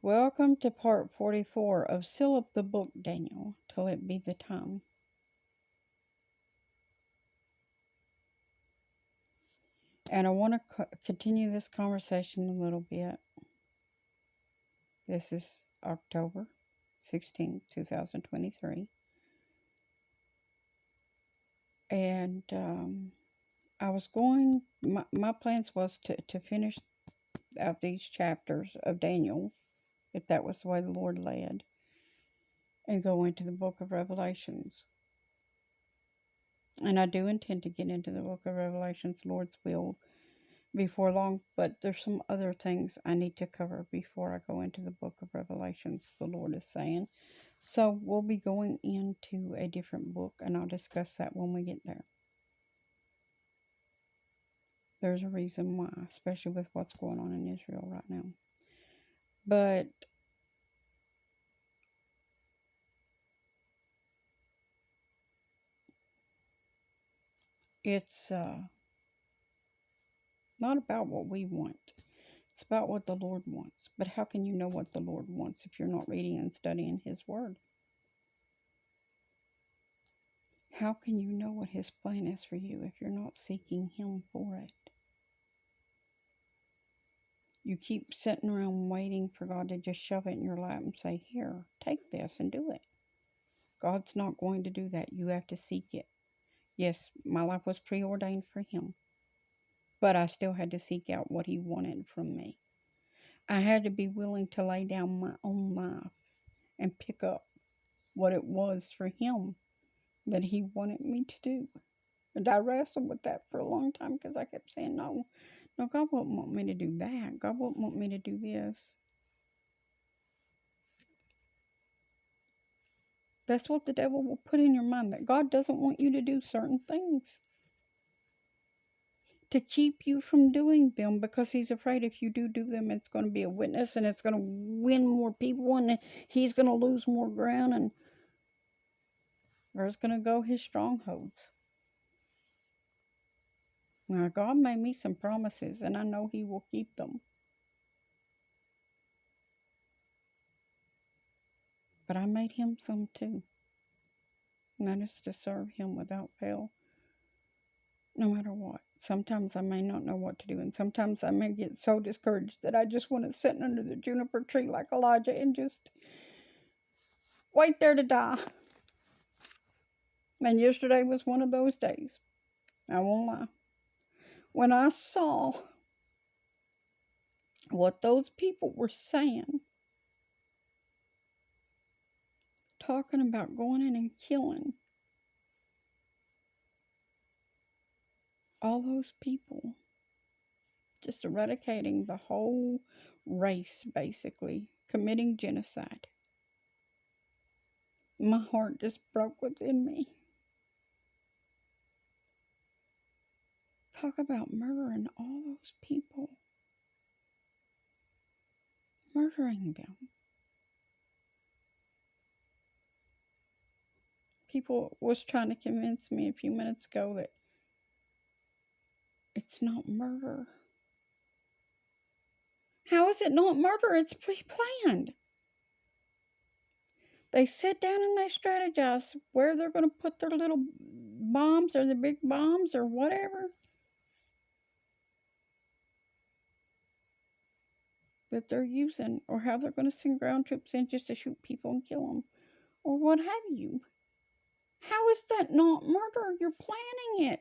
Welcome to part 44 of Seal Up the Book, Daniel, till it be the time. And I want to continue this conversation a little bit. This is October 16th, 2023. And I was going, my plans was to finish out these chapters of Daniel, if that was the way the Lord led, and go into the book of Revelations. And I do intend to get into the book of Revelations, Lord's will, before long, but there's some other things I need to cover before I go into the book of Revelations, the Lord is saying. So we'll be going into a different book, and I'll discuss that when we get there. There's a reason why, especially with what's going on in Israel right now. But it's not about what we want. It's about what the Lord wants. But how can you know what the Lord wants if you're not reading and studying His Word? How can you know what His plan is for you if you're not seeking Him for it? You keep sitting around waiting for God to just shove it in your lap and say, here, take this and do it. God's not going to do that. You have to seek it. Yes, my life was preordained for Him, but I still had to seek out what He wanted from me. I had to be willing to lay down my own life and pick up what it was for Him that He wanted me to do. And I wrestled with that for a long time because I kept saying, no, God wouldn't want me to do that. God wouldn't want me to do this. That's what the devil will put in your mind, that God doesn't want you to do certain things, to keep you from doing them, because He's afraid if you do them, it's going to be a witness and it's going to win more people and He's going to lose more ground, and there's going to go His strongholds. Now, God made me some promises, and I know He will keep them. But I made Him some too. And that is to serve Him without fail, no matter what. Sometimes I may not know what to do, and sometimes I may get so discouraged that I just want to sit under the juniper tree like Elijah and just wait there to die. And yesterday was one of those days. I won't lie. When I saw what those people were saying, talking about going in and killing all those people, just eradicating the whole race, basically, committing genocide, my heart just broke within me. Talk about murdering all those people. Murdering them. People was trying to convince me a few minutes ago that it's not murder. How is it not murder? It's pre-planned. They sit down and they strategize where they're going to put their little bombs or the big bombs or whatever that they're using, or how they're going to send ground troops in just to shoot people and kill them, or what have you. How is that not murder? You're planning it.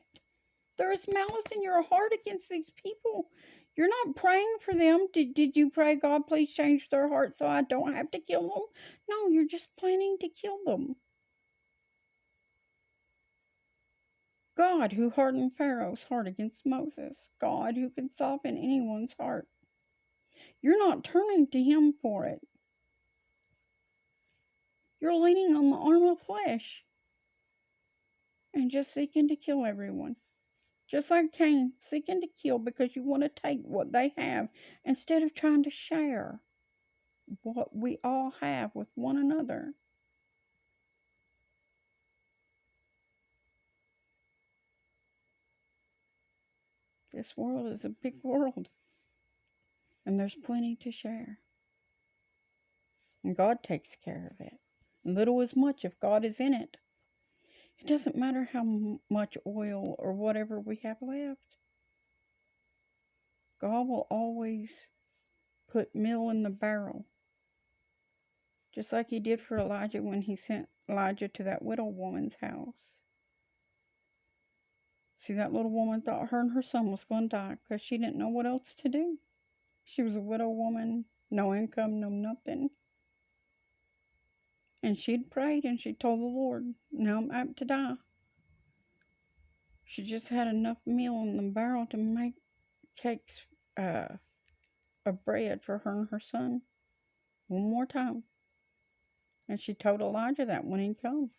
There is malice in your heart against these people. You're not praying for them. Did you pray, God, please change their heart so I don't have to kill them? No, you're just planning to kill them. God who hardened Pharaoh's heart against Moses. God who can soften anyone's heart. You're not turning to Him for it. You're leaning on the arm of flesh and just seeking to kill everyone. Just like Cain, seeking to kill because you want to take what they have instead of trying to share what we all have with one another. This world is a big world, and there's plenty to share. And God takes care of it. Little is much if God is in it. It doesn't matter how much oil or whatever we have left. God will always put meal in the barrel. Just like he did for Elijah when he sent Elijah to that widow woman's house. See, that little woman thought her and her son was going to die because she didn't know what else to do. She was a widow woman, no income, no nothing. And she'd prayed and she told the Lord, now I'm apt to die. She just had enough meal in the barrel to make cakes of bread for her and her son one more time. And she told Elijah that when he come.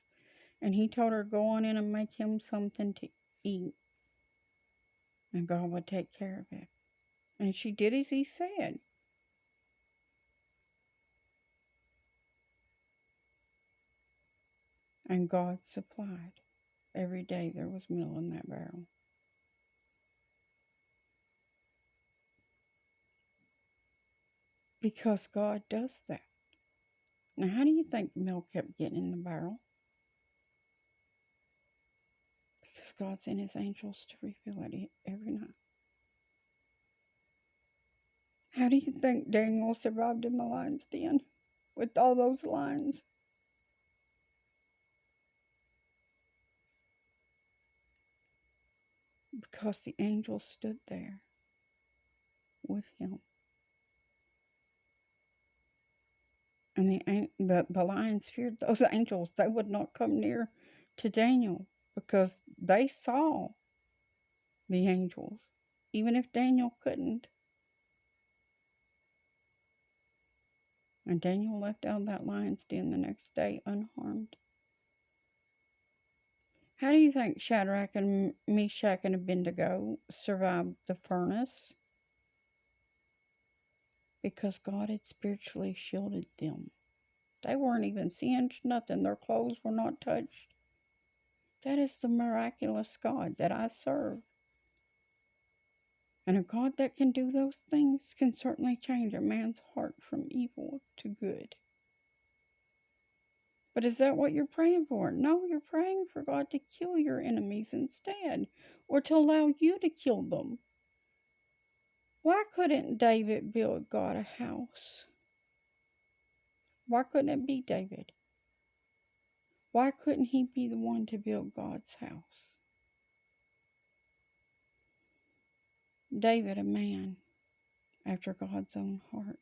And he told her, go on in and make him something to eat. And God would take care of it. And she did as he said. And God supplied. Every day there was meal in that barrel. Because God does that. Now, how do you think the meal kept getting in the barrel? Because God sent his angels to refill it every night. How do you think Daniel survived in the lion's den with all those lions? Because the angels stood there with him. And the lions feared those angels. They would not come near to Daniel because they saw the angels, even if Daniel couldn't. And Daniel left out of that lion's den the next day unharmed. How do you think Shadrach and Meshach and Abednego survived the furnace? Because God had spiritually shielded them. They weren't even singed, nothing. Their clothes were not touched. That is the miraculous God that I serve. And a God that can do those things can certainly change a man's heart from evil to good. But is that what you're praying for? No, you're praying for God to kill your enemies instead, or to allow you to kill them. Why couldn't David build God a house? Why couldn't it be David? Why couldn't he be the one to build God's house? David, a man after God's own heart.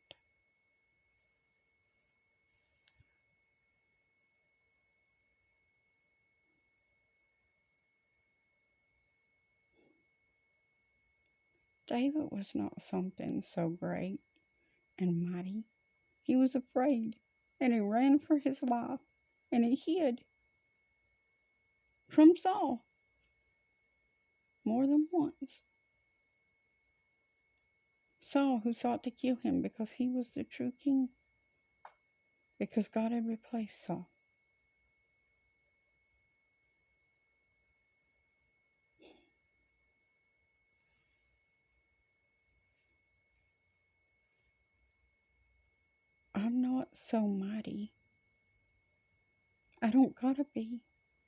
David was not something so great and mighty. He was afraid, and he ran for his life, and he hid from Saul more than once. Saul, who sought to kill him because he was the true king, because God had replaced Saul. I'm not so mighty. I don't gotta be.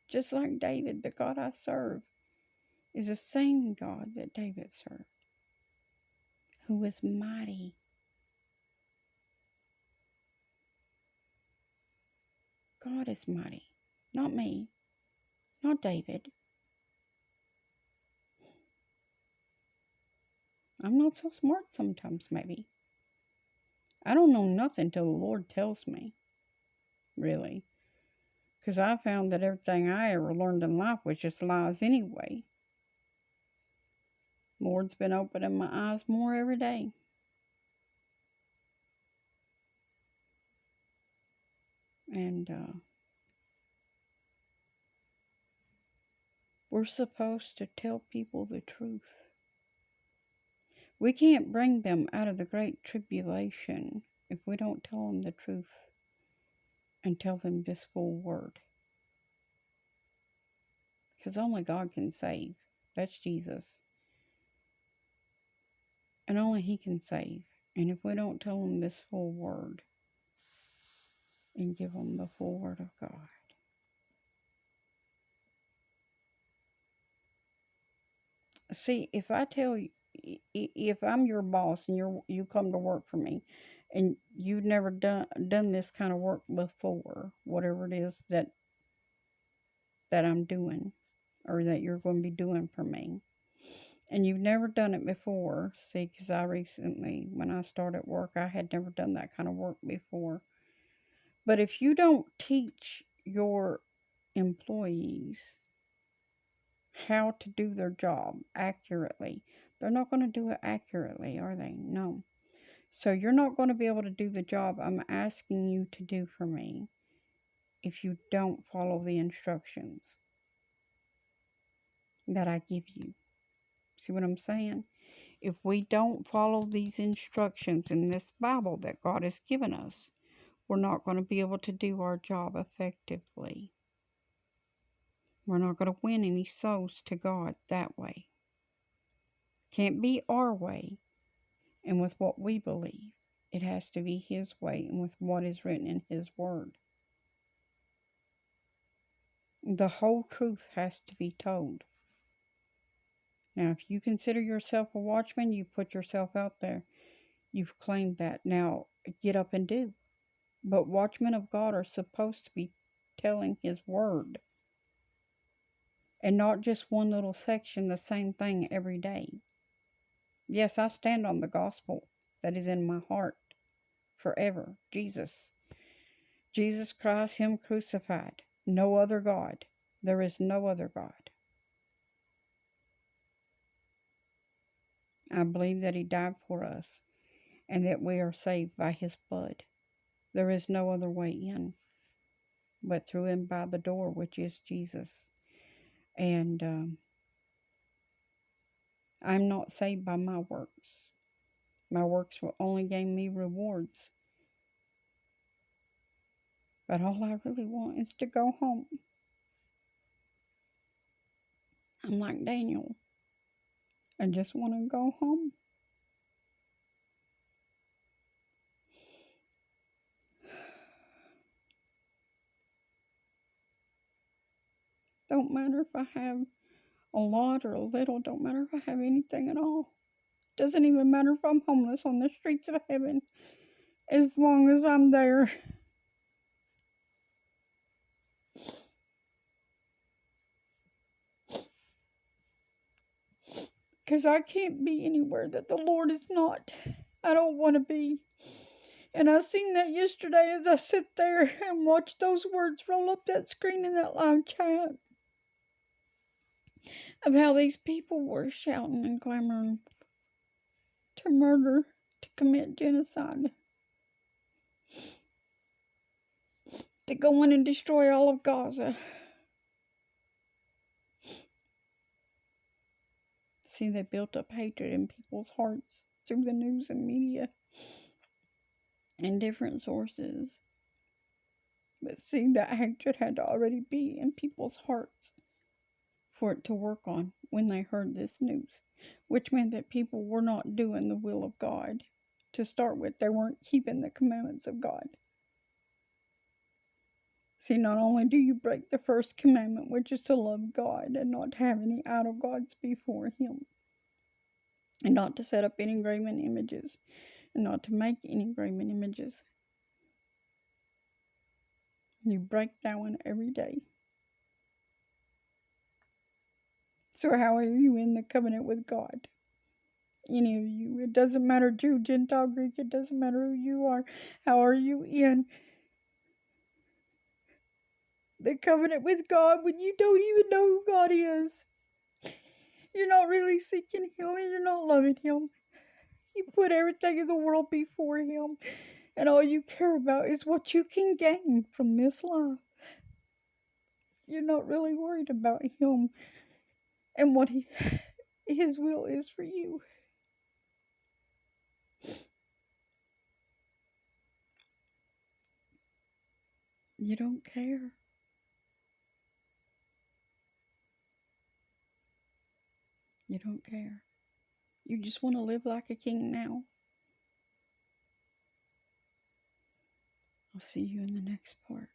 Just like David, the God I serve is the same God that David served, who is mighty. God is mighty, not me, not David. I'm not so smart sometimes, maybe. I don't know nothing till the Lord tells me, really. Because I found that everything I ever learned in life was just lies anyway. Lord's been opening my eyes more every day. And we're supposed to tell people the truth. We can't bring them out of the great tribulation if we don't tell them the truth and tell them this full word. Because only God can save. That's Jesus. And only He can save. And if we don't tell them this full word, and give them the full Word of God. See, if I tell you, if I'm your boss and you come to work for me, and you've never done this kind of work before, whatever it is that I'm doing, or that you're going to be doing for me, and you've never done it before. See, because I recently, when I started work, I had never done that kind of work before. But if you don't teach your employees how to do their job accurately, they're not going to do it accurately, are they? No. So you're not going to be able to do the job I'm asking you to do for me if you don't follow the instructions that I give you. See what I'm saying? If we don't follow these instructions in this Bible that God has given us, we're not going to be able to do our job effectively. We're not going to win any souls to God that way. Can't be our way and with what we believe. It has to be His way and with what is written in His Word. The whole truth has to be told. Now, if you consider yourself a watchman, you put yourself out there. You've claimed that. Now, get up and do. But watchmen of God are supposed to be telling His Word. And not just one little section, the same thing every day. Yes, I stand on the gospel that is in my heart forever. Jesus Christ, Him crucified. No other God. There is no other God. I believe that He died for us and that we are saved by His blood. There is no other way in but through Him by the door, which is Jesus. And I'm not saved by my works. My works will only gain me rewards. But all I really want is to go home. I'm like Daniel. I just want to go home. Don't matter if I have a lot or a little. Don't matter if I have anything at all. Doesn't even matter if I'm homeless on the streets of heaven. As long as I'm there. Because I can't be anywhere that the Lord is not. I don't want to be. And I seen that yesterday as I sit there and watch those words roll up that screen in that live chat. Of how these people were shouting and clamoring to murder, to commit genocide. To go in and destroy all of Gaza. See, they built up hatred in people's hearts through the news and media and different sources. But see, that hatred had to already be in people's hearts for it to work on when they heard this news, which meant that people were not doing the will of God. To start with, they weren't keeping the commandments of God. See, not only do you break the first commandment, which is to love God and not to have any idol gods before Him, and not to set up any graven images, and not to make any graven images. You break that one every day. So how are you in the covenant with God? Any of you. It doesn't matter Jew, Gentile, Greek. It doesn't matter who you are. How are you in the covenant with God when you don't even know who God is? You're not really seeking Him and you're not loving Him. You put everything in the world before Him, and all you care about is what you can gain from this life. You're not really worried about Him and what His will is for you. You don't care. You don't care. You just want to live like a king now. I'll see you in the next part.